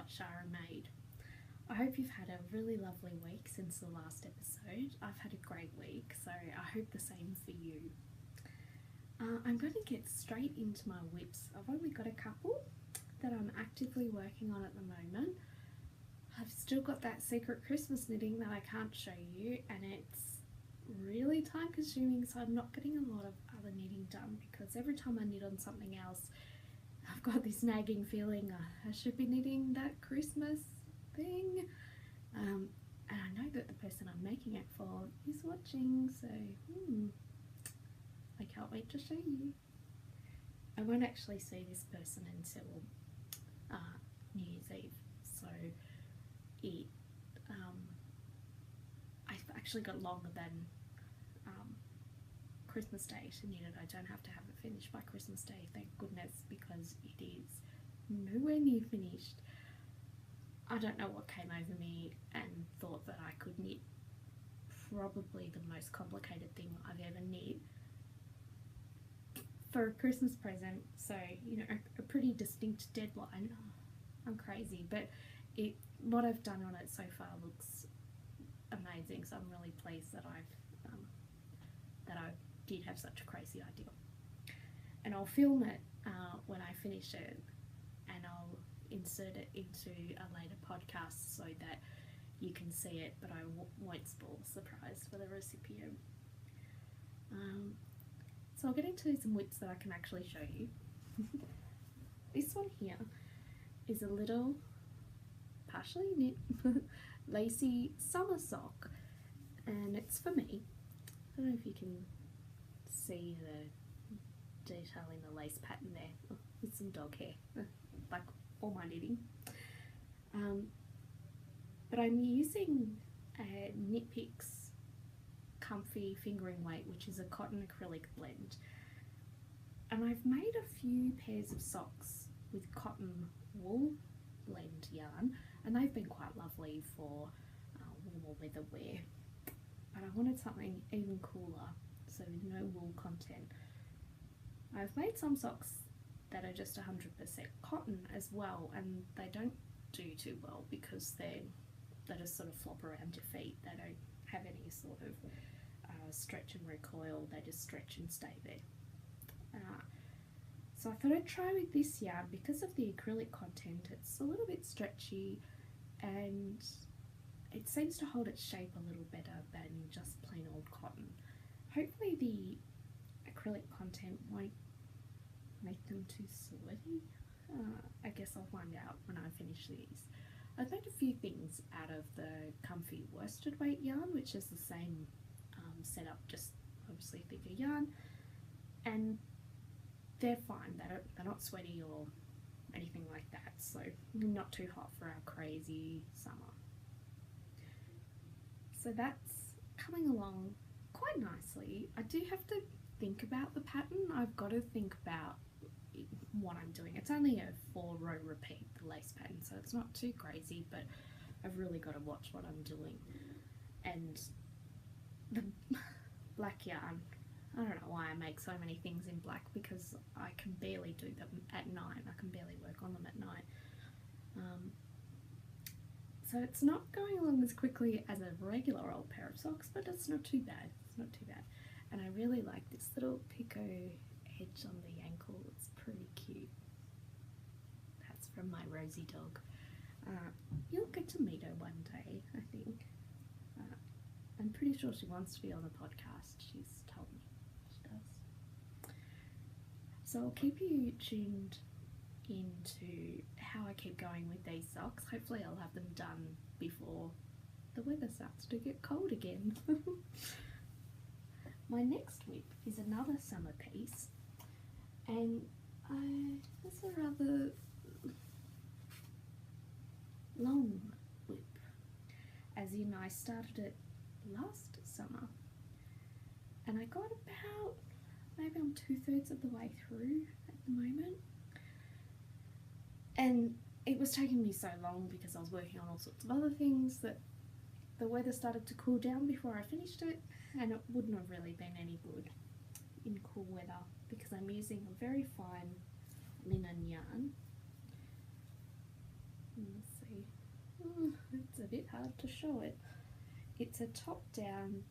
Shara made. I hope you've had a really lovely week since the last episode. I've had a great week, so I hope the same for you. I'm going to get straight into my whips. I've only got a couple that I'm actively working on at the moment. I've still got that secret Christmas knitting that I can't show you, and it's really time consuming, so I'm not getting a lot of other knitting done because every time I knit on something else I've got this nagging feeling I should be knitting that Christmas thing, and I know that the person I'm making it for is watching, so I can't wait to show you. I won't actually see this person until New Year's Eve, so I've actually got longer than Christmas Day to knit it. I don't have to have it finished by Christmas Day, thank goodness, because it is nowhere near finished. I don't know what came over me and thought that I could knit probably the most complicated thing I've ever knit for a Christmas present, so you know, a pretty distinct deadline. I'm crazy, but what I've done on it so far looks amazing, so I'm really pleased that I did have such a crazy idea. And I'll film it when I finish it, and I'll insert it into a later podcast so that you can see it, but I won't spoil the surprise for the recipient. So I'll get into some whips that I can actually show you. This one here is a little partially knit Lacy summer sock, and it's for me. I don't know if you can see the detail in the lace pattern there, with some dog hair, like all my knitting. But I'm using a Knit Picks Comfy Fingering Weight, which is a cotton acrylic blend, and I've made a few pairs of socks with cotton wool blend yarn, and they've been quite lovely for warmer weather wear, but I wanted something even cooler, so with no wool content. I've made some socks that are just 100% cotton as well, and they don't do too well because they just sort of flop around your feet. They don't have any sort of stretch and recoil, they just stretch and stay there. So I thought I'd try with this yarn. Because of the acrylic content, it's a little bit stretchy and it seems to hold its shape a little better than just plain old cotton. Hopefully the acrylic content won't make them too sweaty. I guess I'll find out when I finish these. I've made a few things out of the comfy worsted weight yarn, which is the same setup, just obviously thicker yarn, and they're fine. They're not sweaty or anything like that, so not too hot for our crazy summer. So that's coming along quite nicely. I do have to think about the pattern. I've got to think about what I'm doing. It's only a 4-row repeat, the lace pattern, so it's not too crazy, but I've really got to watch what I'm doing. And the black yarn, I don't know why I make so many things in black, because I can barely do them at night. I can barely work on them at night. So it's not going along as quickly as a regular old pair of socks, but it's not too bad. It's not too bad. And I really like this little picot edge on the ankle. It's pretty cute. That's from my Rosie dog. You'll get to meet her one day, I think. I'm pretty sure she wants to be on the podcast. She's told me she does. So I'll keep you tuned into how I keep going with these socks. Hopefully I'll have them done before the weather starts to get cold again. My next whip is another summer piece, and it's a rather long whip, as in I started it last summer and I got about, maybe I'm 2/3 of the way through at the moment, and it was taking me so long because I was working on all sorts of other things that the weather started to cool down before I finished it, and it wouldn't have really been any good in cool weather because I'm using a very fine linen yarn. Let's see. it's a bit hard to show it. It's a top-down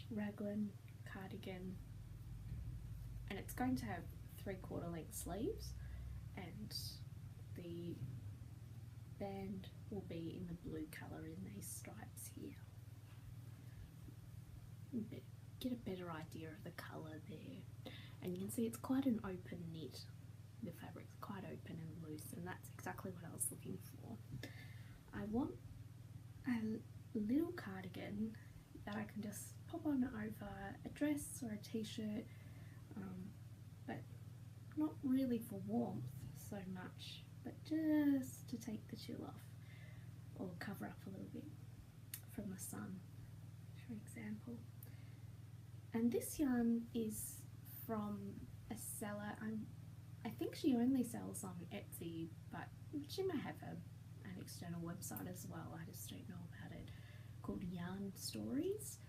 raglan cardigan, and it's going to have 3/4 length sleeves, and the band will be in the blue colour in these stripes here. Get a better idea of the colour there, and you can see it's quite an open knit. The fabric's quite open and loose, and that's exactly what I was looking for. I want a little cardigan that I can just pop on over a dress or a t-shirt, but not really for warmth so much, but just to take the chill off or cover up a little bit from the sun, for example. And this yarn is from a seller. I think she only sells on Etsy, but she may have an external website as well. I just don't know about it. Called Yarn Stories,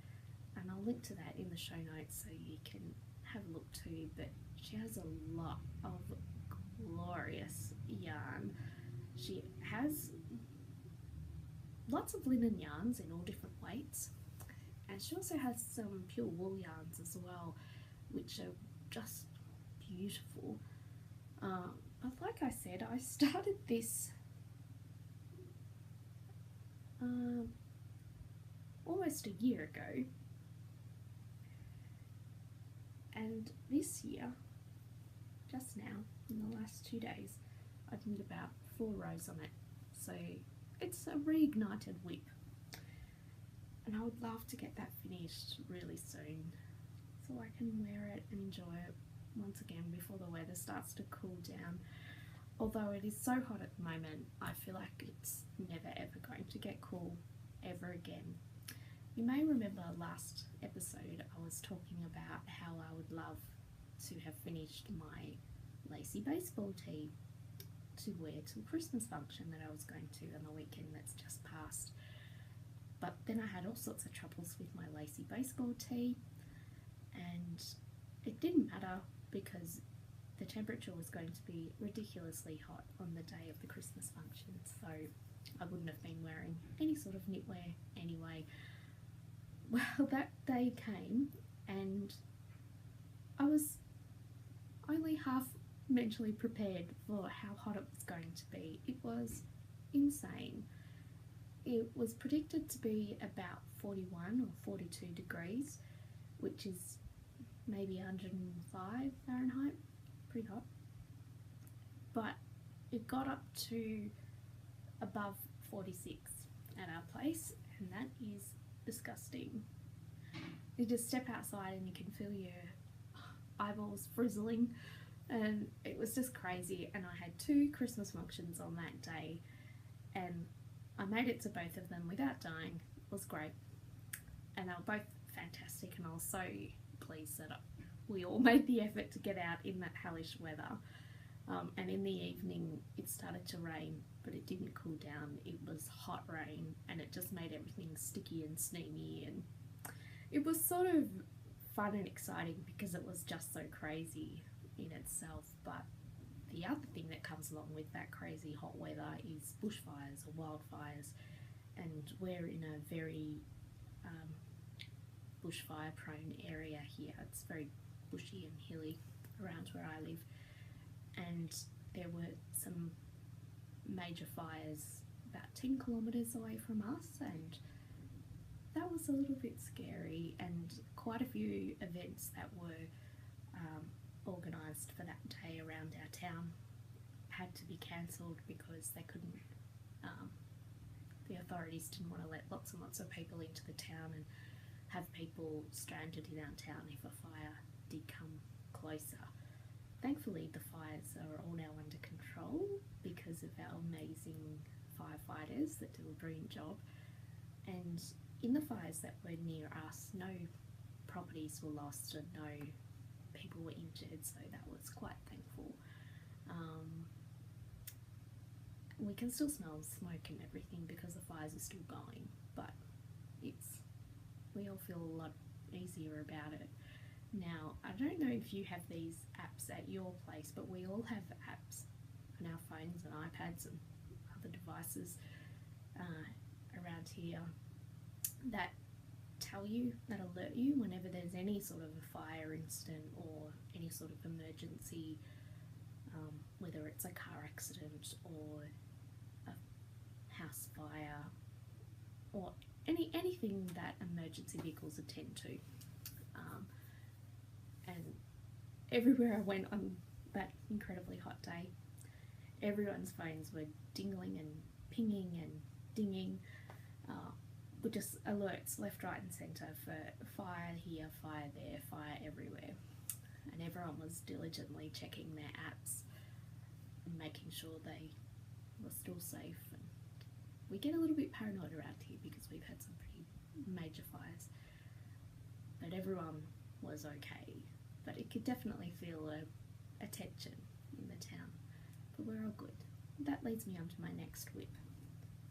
and I'll link to that in the show notes so you can have a look too. But she has a lot of glorious yarn. She has lots of linen yarns in all different weights, and she also has some pure wool yarns as well, which are just beautiful. But like I said, I started this almost a year ago, and this year, just now, in the last 2 days, I've knit about 4 rows on it, so it's a reignited whip, and I would love to get that finished really soon so I can wear it and enjoy it once again before the weather starts to cool down. Although it is so hot at the moment, I feel like it's never ever going to get cool ever again. You may remember last episode I was talking about how I would love to have finished my Lacy baseball tee to wear to a Christmas function that I was going to on the weekend that's just passed. But then I had all sorts of troubles with my Lacy baseball tee, and it didn't matter because the temperature was going to be ridiculously hot on the day of the Christmas function, so I wouldn't have been wearing any sort of knitwear anyway. Well, that day came and I was only half mentally prepared for how hot it was going to be. It was insane. It was predicted to be about 41 or 42 degrees, which is maybe 105 Fahrenheit, pretty hot. But it got up to above 46 at our place, and that is disgusting. You just step outside and you can feel your eyeballs frizzling, and it was just crazy. And I had 2 Christmas functions on that day, and I made it to both of them without dying. It was great, and they were both fantastic, and I was so pleased that we all made the effort to get out in that hellish weather. And in the evening it started to rain, but it didn't cool down. It was hot rain, and it just made everything sticky and steamy, and it was sort of fun and exciting because it was just so crazy in itself. But the other thing that comes along with that crazy hot weather is bushfires or wildfires, and we're in a very bushfire prone area here. It's very bushy and hilly around where I live, and there were some major fires about 10 kilometres away from us, and that was a little bit scary, and quite a few events that were organised for that day around our town had to be cancelled because they couldn't, the authorities didn't want to let lots and lots of people into the town and have people stranded in our town if a fire did come closer. Thankfully the fires are all now under control because of our amazing firefighters that do a brilliant job, and in the fires that were near us, no properties were lost and no people were injured, so that was quite thankful. We can still smell smoke and everything because the fires are still going, but we all feel a lot easier about it now. I don't know if you have these apps at your place, but we all have apps on our phones and iPads and other devices around here that alert you whenever there's any sort of a fire incident or any sort of emergency, whether it's a car accident or a house fire or anything that emergency vehicles attend to. And everywhere I went on that incredibly hot day, everyone's phones were dingling and pinging and dinging with just alerts left, right and centre for fire here, fire there, fire everywhere. And everyone was diligently checking their apps and making sure they were still safe. And we get a little bit paranoid around here because we've had some pretty major fires. But everyone was okay. But it could definitely feel a tension in the town. But we're all good. That leads me on to my next whip.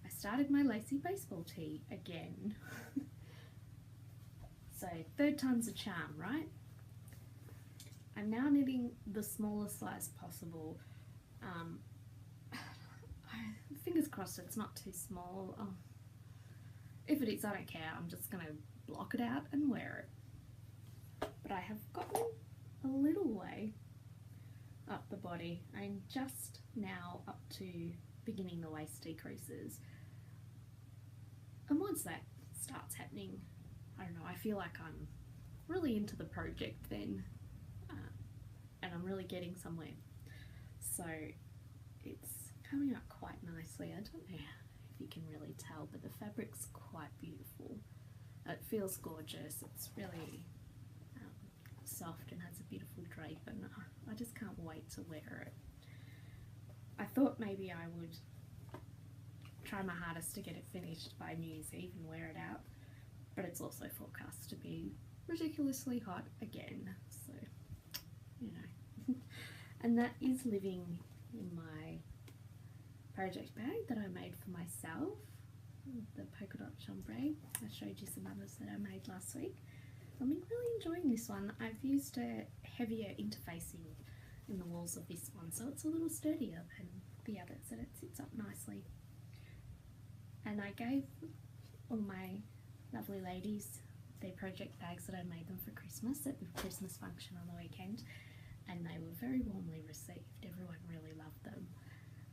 I started my Lacy baseball tee again. So third time's a charm, right? I'm now knitting the smallest size possible. Fingers crossed it's not too small. If it is, I don't care. I'm just going to block it out and wear it. But I have gotten a little way up the body. I'm just now up to beginning the waist decreases. And once that starts happening, I don't know, I feel like I'm really into the project then, and I'm really getting somewhere. So it's coming out quite nicely. I don't know if you can really tell, but the fabric's quite beautiful. It feels gorgeous. It's really soft and has a beautiful drape, and I just can't wait to wear it. I thought maybe I would try my hardest to get it finished by New Year's Eve and wear it out, but it's also forecast to be ridiculously hot again, so you know. And that is living in my project bag that I made for myself, the polka dot chambray. I showed you some others that I made last week. I'm really enjoying this one. I've used a heavier interfacing in the walls of this one, so it's a little sturdier than the others, and it sits up nicely. And I gave all my lovely ladies their project bags that I made them for Christmas at the Christmas function on the weekend, and they were very warmly received. Everyone really loved them.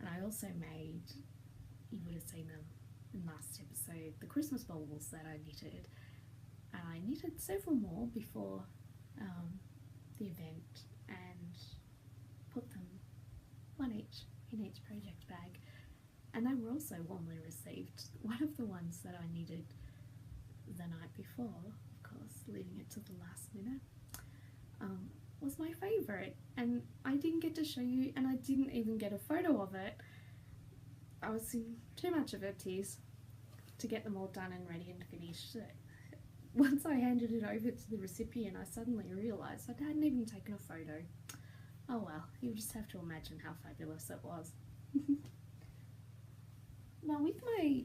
And I also made, you would have seen them in last episode, the Christmas baubles that I knitted. And I knitted several more before the event and put them one each in each project bag, and they were also warmly received. One of the ones that I knitted the night before, of course, leaving it to the last minute, was my favourite, and I didn't get to show you, and I didn't even get a photo of it. I was in too much of a tears to get them all done and ready and finished. Once I handed it over to the recipient, I suddenly realised I hadn't even taken a photo. Oh well, you'll just have to imagine how fabulous it was. Now with my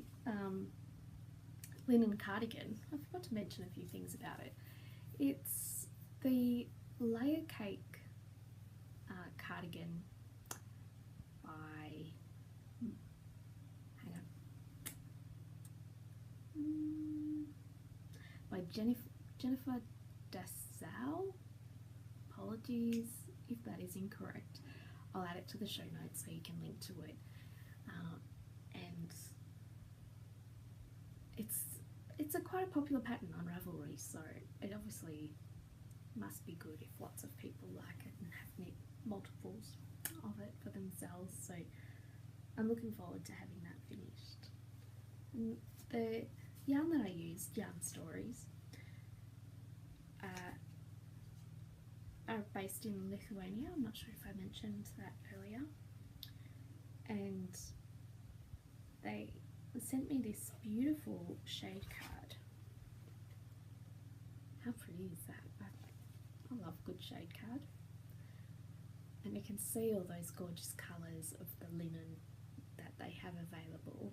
linen cardigan, I forgot to mention a few things about it. It's the Layer Cake cardigan by, hang on, by Jennifer Dasau. Apologies if that is incorrect. I'll add it to the show notes so you can link to it. And it's a quite a popular pattern on Ravelry, so it obviously must be good if lots of people like it and have knit multiples of it for themselves. So I'm looking forward to having that finished. And the yarn that I used, Yarn Stories, are based in Lithuania. I'm not sure if I mentioned that earlier. And they sent me this beautiful shade card. How pretty is that? I love good shade card. And you can see all those gorgeous colours of the linen that they have available.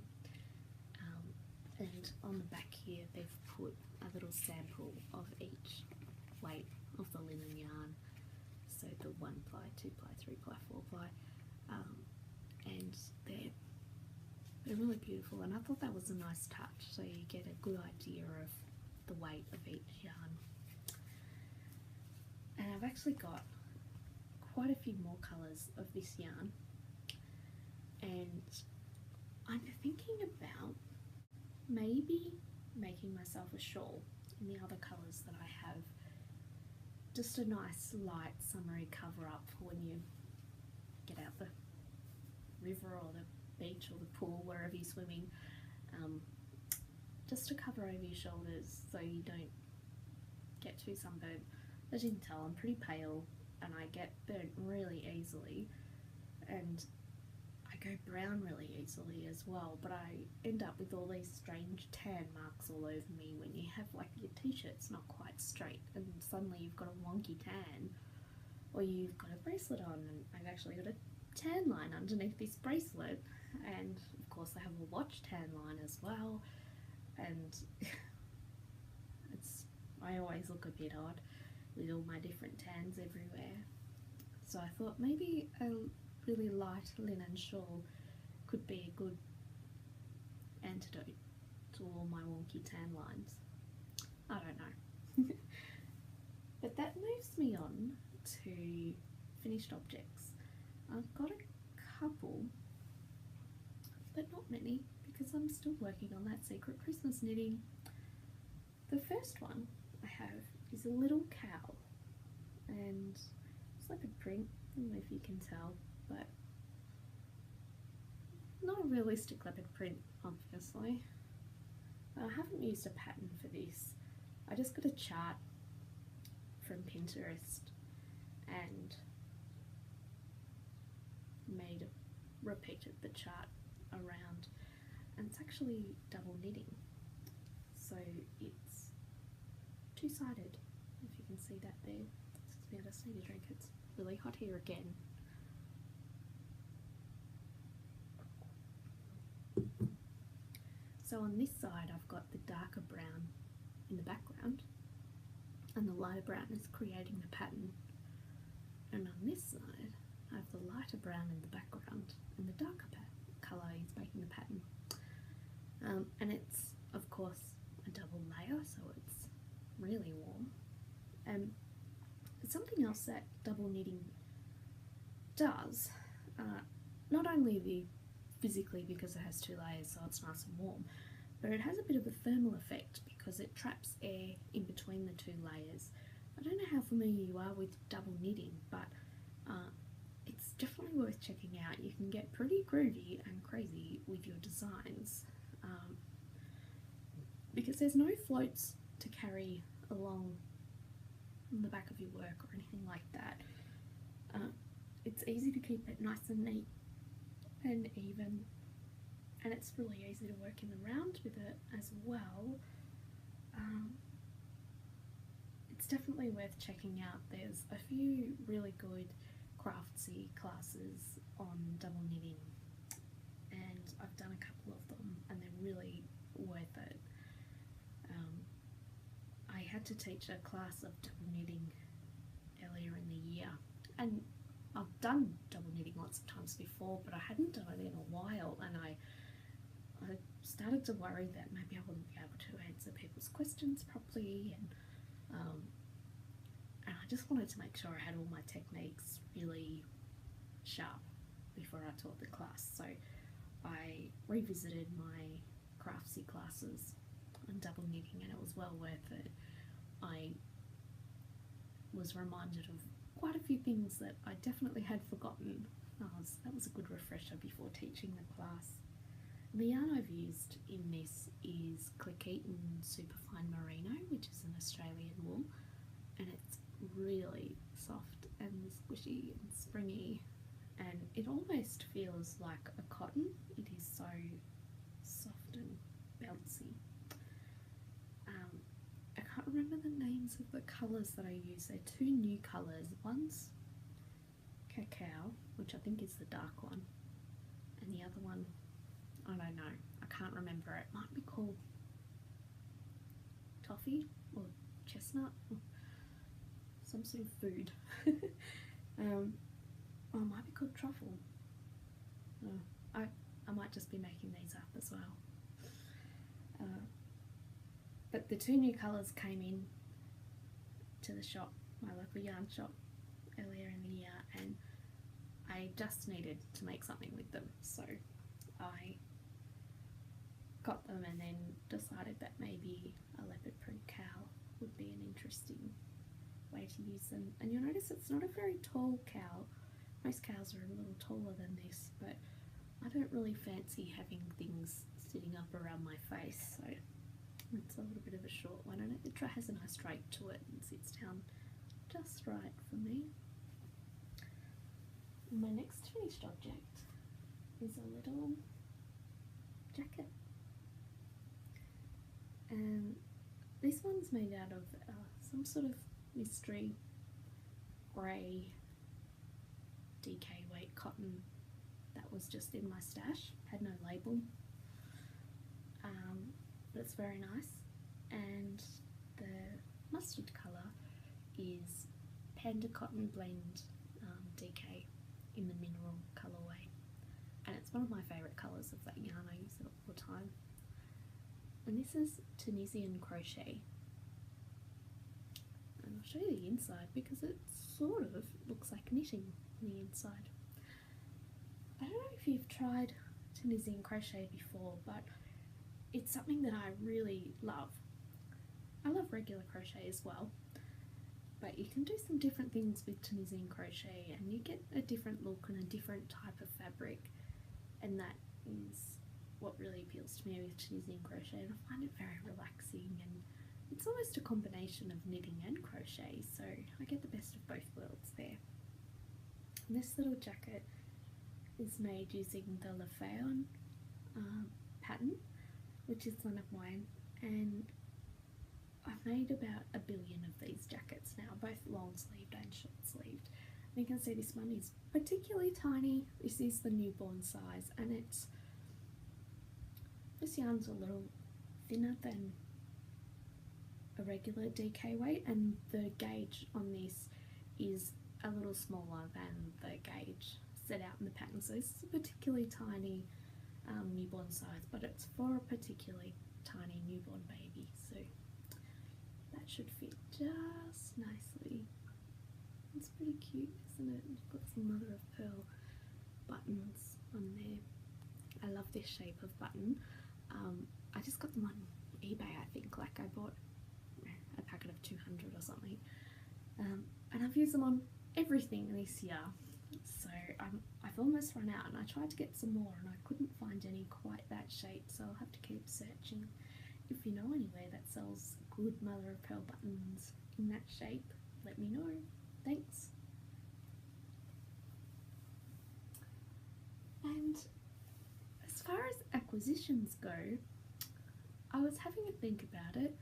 And on the back here they've put a little sample of each weight of the linen yarn. So the 1 ply, 2 ply, 3 ply, 4 ply, and they're They're really beautiful, and I thought that was a nice touch, so you get a good idea of the weight of each yarn. And I've actually got quite a few more colours of this yarn, and I'm thinking about maybe making myself a shawl in the other colours that I have. Just a nice light summery cover up for when you get out the river or the beach or the pool, wherever you're swimming, just to cover over your shoulders so you don't get too sunburned. As you can tell, I'm pretty pale and I get burnt really easily, and I go brown really easily as well, but I end up with all these strange tan marks all over me when you have like your t-shirt's not quite straight and suddenly you've got a wonky tan, or you've got a bracelet on and I've actually got a tan line underneath this bracelet, and of course I have a watch tan line as well, and I always look a bit odd with all my different tans everywhere. So I thought maybe a really light linen shawl could be a good antidote to all my wonky tan lines. I don't know. But that moves me on to finished objects. I've got a couple, but not many, because I'm still working on that secret Christmas knitting. The first one I have is a little cow, and it's leopard print. I don't know if you can tell, but not a realistic leopard print, obviously. I haven't used a pattern for this. I just got a chart from Pinterest and repeated the chart around, and it's actually double knitting, so it's two-sided, if you can see that there. Excuse me, I just need a drink, it's really hot here again. So on this side I've got the darker brown in the background and the lighter brown is creating the pattern, and on this side I have the lighter brown in the background and the darker colour is making the pattern. And it's of course a double layer, so it's really warm. And something else that double knitting does, not only physically because it has two layers so it's nice and warm, but it has a bit of a thermal effect because it traps air in between the two layers. I don't know how familiar you are with double knitting, but it's definitely worth checking out. You can get pretty groovy and crazy with your designs, because there's no floats to carry along the back of your work or anything like that. It's easy to keep it nice and neat and even, and it's really easy to work in the round with it as well. It's definitely worth checking out. There's a few really good craftsy classes on double knitting, and I've done a couple of them and they're really worth it. I had to teach a class of double knitting earlier in the year, and I've done double knitting lots of times before, but I hadn't done it in a while, and I started to worry that maybe I wouldn't be able to answer people's questions properly, and I just wanted to make sure I had all my techniques really sharp before I taught the class. So I revisited my craftsy classes on double knitting, and it was well worth it. I was reminded of quite a few things that I definitely had forgotten. That was a good refresher before teaching the class. And the yarn I've used in this is Click-Eaton Superfine Merino, which is an Australian wool, and it's really soft and squishy and springy, and it almost feels like a cotton. It is so soft and bouncy. I can't remember the names of the colours that I use. They're two new colours. One's cacao, which I think is the dark one, and the other one, I don't know, I can't remember. It might be called toffee or chestnut or some sort of food. Or it might be called truffle. I might just be making these up as well. But the 2 new colours came in to the shop, my local yarn shop, earlier in the year, and I just needed to make something with them, so I got them and then decided that maybe a leopard print cowl would be an interesting way to use them. And you'll notice it's not a very tall cowl. Most cows are a little taller than this, but I don't really fancy having things sitting up around my face, so it's a little bit of a short one, and it has a nice drape to it and sits down just right for me. My next finished object is a little jacket, and this one's made out of some sort of mystery grey DK weight cotton that was just in my stash, had no label, but it's very nice, and the mustard colour is Panda Cotton Blend DK in the mineral colourway, and it's one of my favourite colours of that yarn. I use it all the time. And this is Tunisian crochet, and I'll show you the inside because it sort of looks like knitting on the inside. I don't know if you've tried Tunisian crochet before, but it's something that I really love. I love regular crochet as well, but you can do some different things with Tunisian crochet and you get a different look and a different type of fabric, and that is what really appeals to me with Tunisian crochet, and I find it very relaxing, and it's almost a combination of knitting and crochet, so I get the best of both worlds there. And this little jacket is made using the Lacy pattern, which is one of mine, and I've made about 1 billion of these jackets now, both long sleeved and short sleeved. And you can see this one is particularly tiny. This is the newborn size, and this yarn's a little thinner than a regular DK weight, and the gauge on this is a little smaller than the gauge set out in the pattern, so this is a particularly tiny newborn size, but it's for a particularly tiny newborn baby, so that should fit just nicely. It's pretty cute, isn't it? It's got some mother of pearl buttons on there. I love this shape of button. I just got them on eBay, I think, like I bought a packet of 200 or something, and I've used them on everything this year, so I've almost run out, and I tried to get some more and I couldn't find any quite that shape, so I'll have to keep searching. If you know anywhere that sells good mother of pearl buttons in that shape, let me know. Thanks. And as far as acquisitions go, I was having a think about it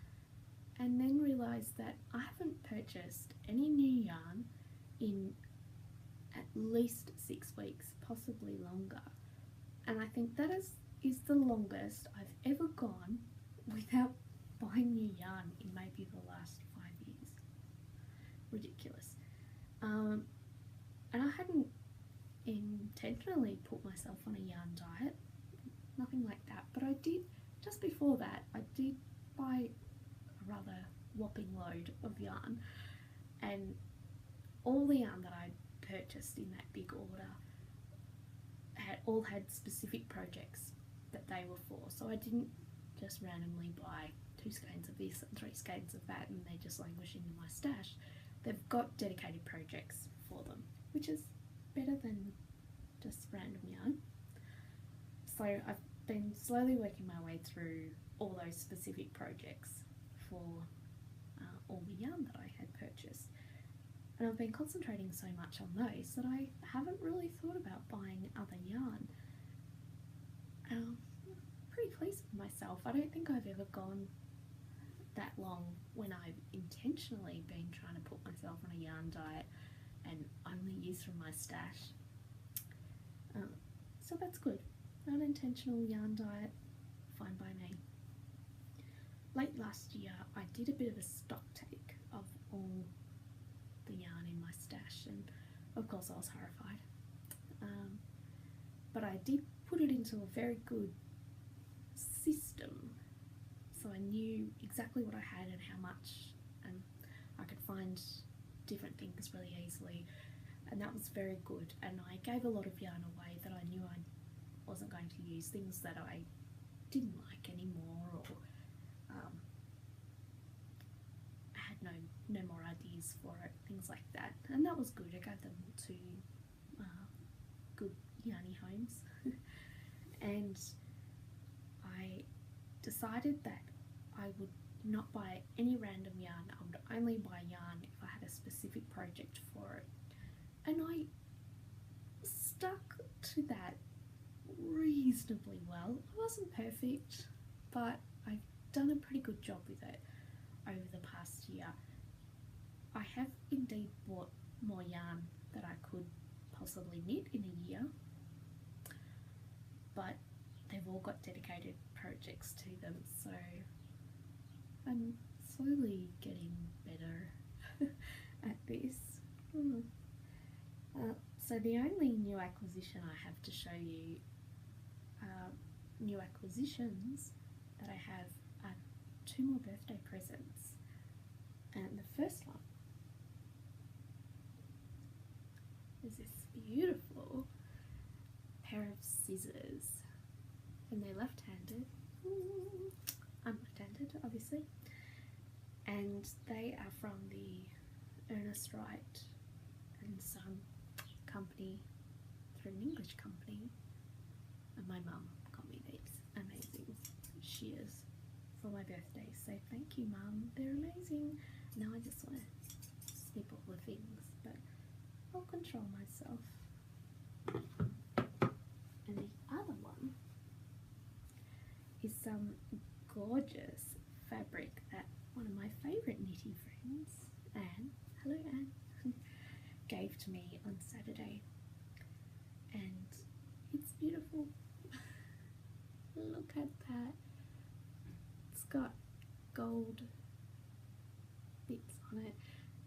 and then realised that I haven't purchased any new yarn in at least 6 weeks, possibly longer, and I think that is the longest I've ever gone without buying new yarn in maybe the last 5 years. Ridiculous. And I hadn't intentionally put myself on a yarn diet, nothing like that, but I did, just before that, I did buy a rather whopping load of yarn, and all the yarn that I purchased in that big order all had specific projects that they were for, so I didn't just randomly buy 2 skeins of this and 3 skeins of that and they're just languishing in my stash. They've got dedicated projects for them, which is better than just random yarn. So I've been slowly working my way through all those specific projects for all the yarn that I had purchased, and I've been concentrating so much on those that I haven't really thought about buying other yarn. I'm pretty pleased with myself. I don't think I've ever gone that long when I've intentionally been trying to put myself on a yarn diet and only use from my stash. So that's good. Unintentional yarn diet, fine by me. Late last year I did a bit of a stock take of all the yarn in my stash, and of course I was horrified. But I did put put it into a very good system, so I knew exactly what I had and how much, and I could find different things really easily, and that was very good. And I gave a lot of yarn away that I knew I wasn't going to use, things that I didn't like anymore, or I had no more ideas for it, things like that. And that was good. I gave them to good yarny homes. And I decided that I would not buy any random yarn. I would only buy yarn if I had a specific project for it. And I stuck to that reasonably well. It wasn't perfect, but I've done a pretty good job with it over the past year. I have indeed bought more yarn that I could possibly knit in a year, but they've all got dedicated projects to them, so I'm slowly getting better at this. So the only new acquisition I have to show you, new acquisitions that I have, are 2 more birthday presents. And the first one is this beautiful pair of scissors, and they're left-handed. I'm left-handed, obviously, and they are from the Ernest Wright and Son company, through an English company, and my mum got me these amazing shears for my birthday, so thank you, Mum, they're amazing. Now I just want to snip all the things, but I'll control myself. And the other one is some gorgeous fabric that one of my favourite knitting friends, Anne, hello Anne, gave to me on Saturday, and it's beautiful. Look at that. It's got gold bits on it,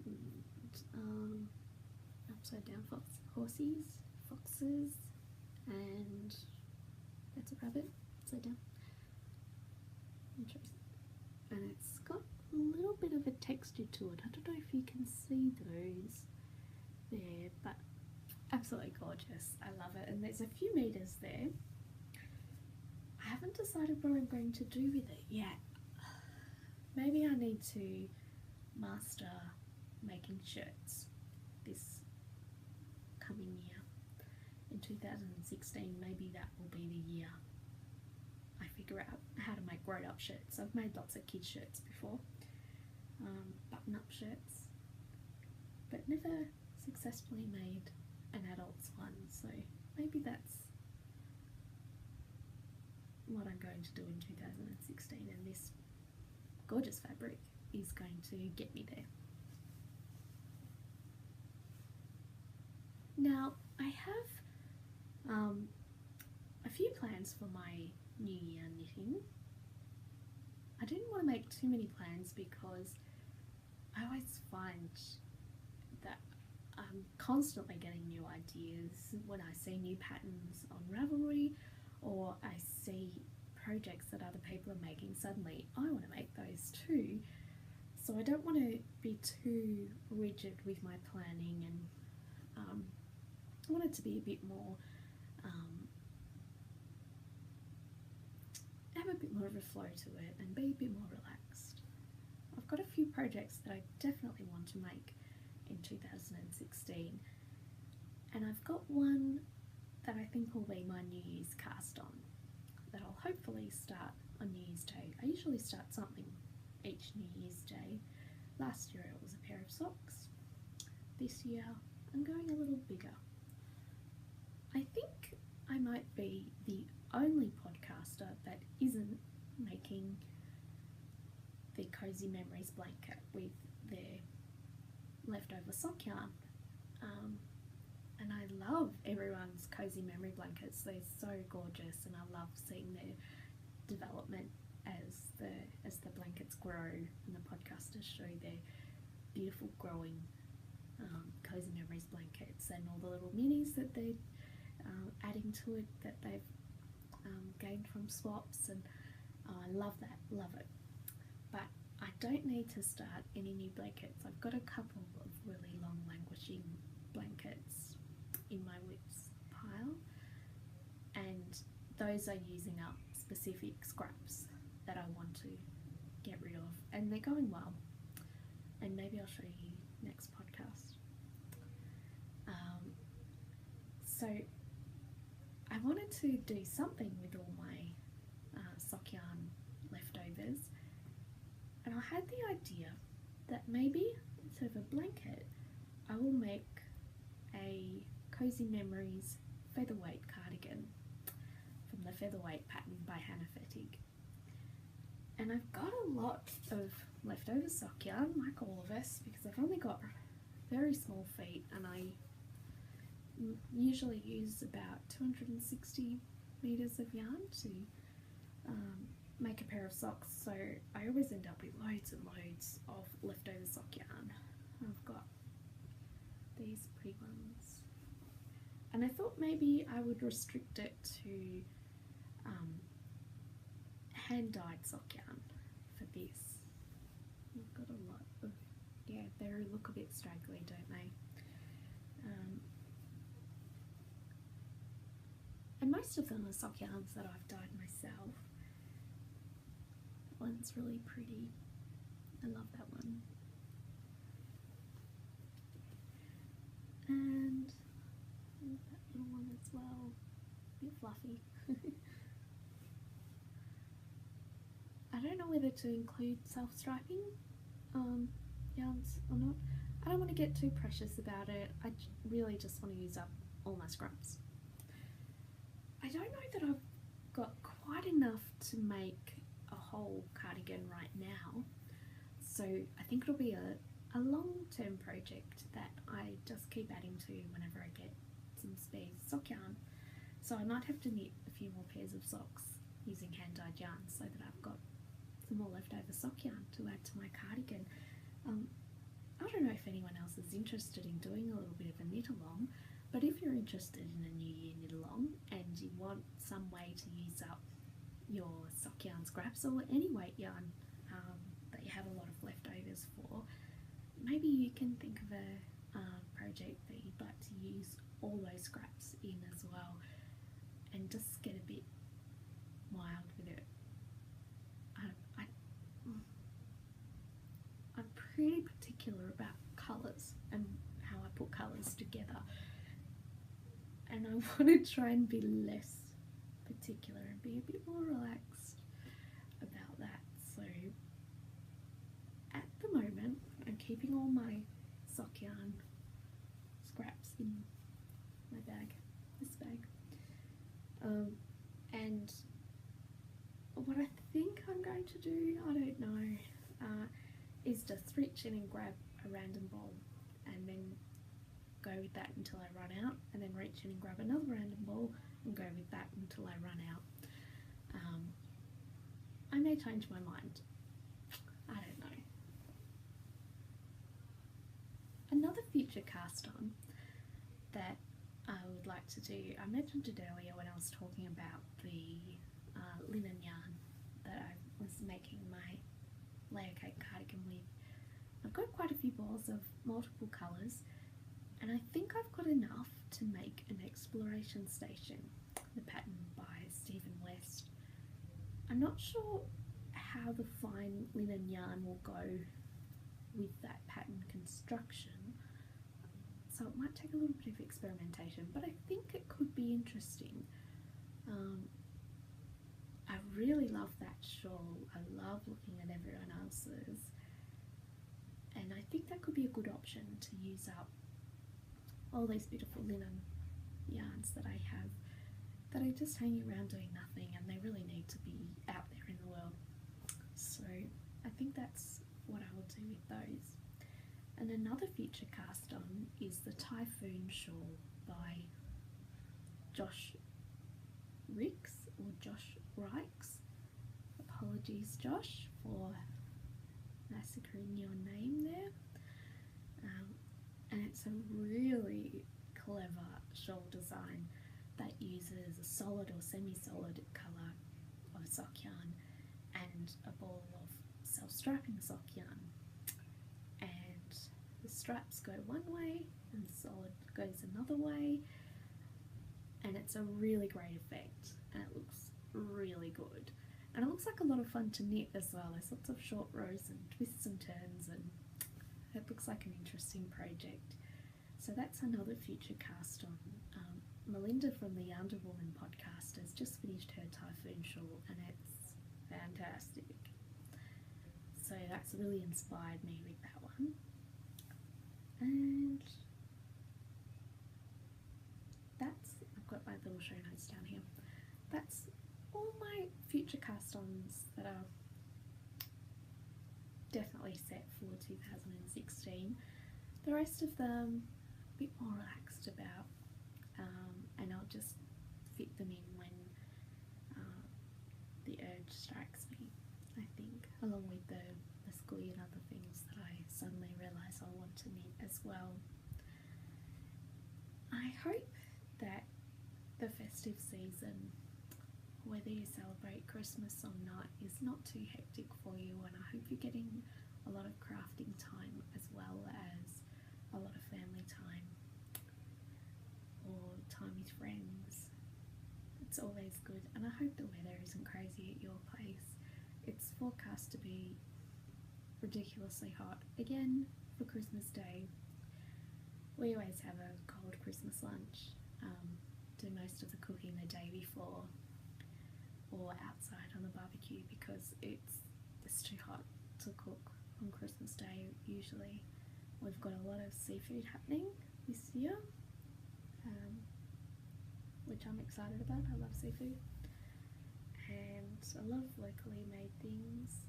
and upside down foxes, and that's a rabbit upside down. Interesting. And it's got a little bit of a texture to it. I don't know if you can see those there, but absolutely gorgeous. I love it, and there's a few meters there. I haven't decided what I'm going to do with it yet. Maybe I need to master making shirts this coming year. In 2016, maybe that will be the year I figure out how to make grown-up shirts. I've made lots of kids shirts before, button-up shirts, but never successfully made an adult's one, so maybe that's what I'm going to do in 2016, and this gorgeous fabric is going to get me there. Now, I have a few plans for my New Year knitting. I didn't want to make too many plans because I always find that I'm constantly getting new ideas when I see new patterns on Ravelry, or I see projects that other people are making. Suddenly I want to make those too, so I don't want to be too rigid with my planning, and I want it to be a bit more, have a bit more of a flow to it and be a bit more relaxed. I've got a few projects that I definitely want to make in 2016, and I've got one that I think will be my New Year's cast on, that I'll hopefully start on New Year's Day. I usually start something each New Year's Day. Last year it was a pair of socks. This year I'm going a little bigger. I think I might be the only podcaster that isn't making the Cozy Memories blanket with their leftover sock yarn. And I love everyone's Cozy Memory blankets. They're so gorgeous, and I love seeing their development as the blankets grow and the podcasters show their beautiful growing Cozy Memories blankets, and all the little minis that they're adding to it that they've gained from swaps, and I love that, love it. But I don't need to start any new blankets. I've got a couple of really long languishing blankets in my WIPs pile, and those are using up specific scraps that I want to get rid of, and they're going well, and maybe I'll show you next podcast. So I wanted to do something with all my sock yarn leftovers, and I had the idea that maybe instead of a blanket I will make a Cozy Memories featherweight cardigan from the featherweight pattern by Hannah Fettig. And I've got a lot of leftover sock yarn, like all of us, because I've only got very small feet, and I usually use about 260 meters of yarn to make a pair of socks, so I always end up with loads and loads of leftover sock yarn. I've got these pretty ones, and I thought maybe I would restrict it to hand-dyed sock yarn for this. I've got a lot of, yeah, they look a bit straggly, don't they? And most of them are sock yarns that I've dyed myself. That one's really pretty. I love that one. And that little one as well. A bit fluffy. I don't know whether to include self-striping yarns or not. I don't want to get too precious about it. I really just want to use up all my scraps. I don't know that I've got quite enough to make a whole cardigan right now, so I think it'll be a long-term project that I just keep adding to whenever I get some spare sock yarn. So I might have to knit a few more pairs of socks using hand-dyed yarn so that I've got some more leftover sock yarn to add to my cardigan. I don't know if anyone else is interested in doing a little bit of a knit along, but if you're interested in a New Year knit along and you want some way to use up your sock yarn scraps or any weight yarn that you have a lot of leftovers for, maybe you can think of a project that you'd like to use all those scraps in as well, and just get a bit wild with it. I'm pretty particular about colours and how I put colours together, and I want to try and be less particular and be a bit more relaxed about that. So at the moment I'm keeping all my sock yarn scraps in my bag, this bag, and what I think I'm going to do, I don't know, is just reach in and grab a random ball and then go with that until I run out, and then reach in and grab another random ball and go with that until I run out. I may change my mind, I don't know. Another future cast on that I would like to do, I mentioned it earlier when I was talking about the linen yarn that I was making my layer cake cardigan with. I've got quite a few balls of multiple colours, and I think I've got enough to make an exploration station, the pattern by Stephen West. I'm not sure how the fine linen yarn will go with that pattern construction, so it might take a little bit of experimentation, but I think it could be interesting. I really love that shawl. I love looking at everyone else's, and I think that could be a good option to use up all these beautiful linen yarns that I have that are just hanging around doing nothing, and they really need to be out there in the world. So I think that's what I will do with those. And another future cast on is the Typhoon Shawl by Josh Ricks, or Josh Rikes. Apologies, Josh, for massacring your name there. And it's a really clever shawl design that uses a solid or semi-solid colour of sock yarn and a ball of self-strapping sock yarn, and the straps go one way and the solid goes another way, and it's a really great effect and it looks really good, and it looks like a lot of fun to knit as well. There's lots of short rows and twists and turns, and it looks like an interesting project. So that's another future cast on. Melinda from the Yarn Woman podcast has just finished her typhoon shawl and it's fantastic. So that's really inspired me with that one. And I've got my little show notes down here. That's all my future cast-ons that are definitely set for 2016. The rest of them a bit more relaxed about, and I'll just fit them in when the urge strikes me, I think, along with the school and other things that I suddenly realise I want to knit as well. I hope that the festive season, whether you celebrate Christmas or not, is not too hectic for you, and I hope you're getting a lot of crafting time as well as a lot of family time or time with friends. It's always good, and I hope the weather isn't crazy at your place. It's forecast to be ridiculously hot again for Christmas Day. We always have a cold Christmas lunch, do most of the cooking the day before or outside on the barbecue because it's too hot to cook on Christmas Day usually. We've got a lot of seafood happening this year, which I'm excited about. I love seafood and I love locally made things,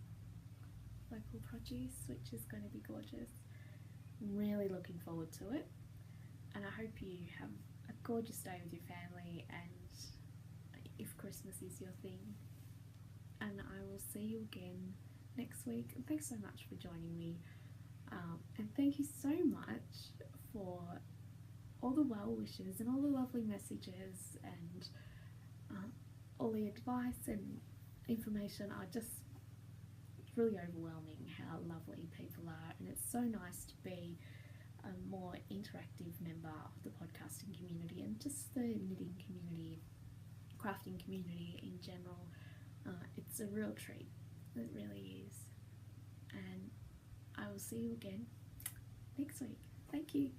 local produce, which is going to be gorgeous. I'm really looking forward to it, and I hope you have a gorgeous day with your family, and if Christmas is your thing, and I will see you again next week. And thanks so much for joining me, and thank you so much for all the well wishes and all the lovely messages and all the advice and information. It's really overwhelming how lovely people are, and it's so nice to be a more interactive member of the podcasting community and just the knitting community, crafting community in general. It's a real treat, it really is, and I will see you again next week. Thank you.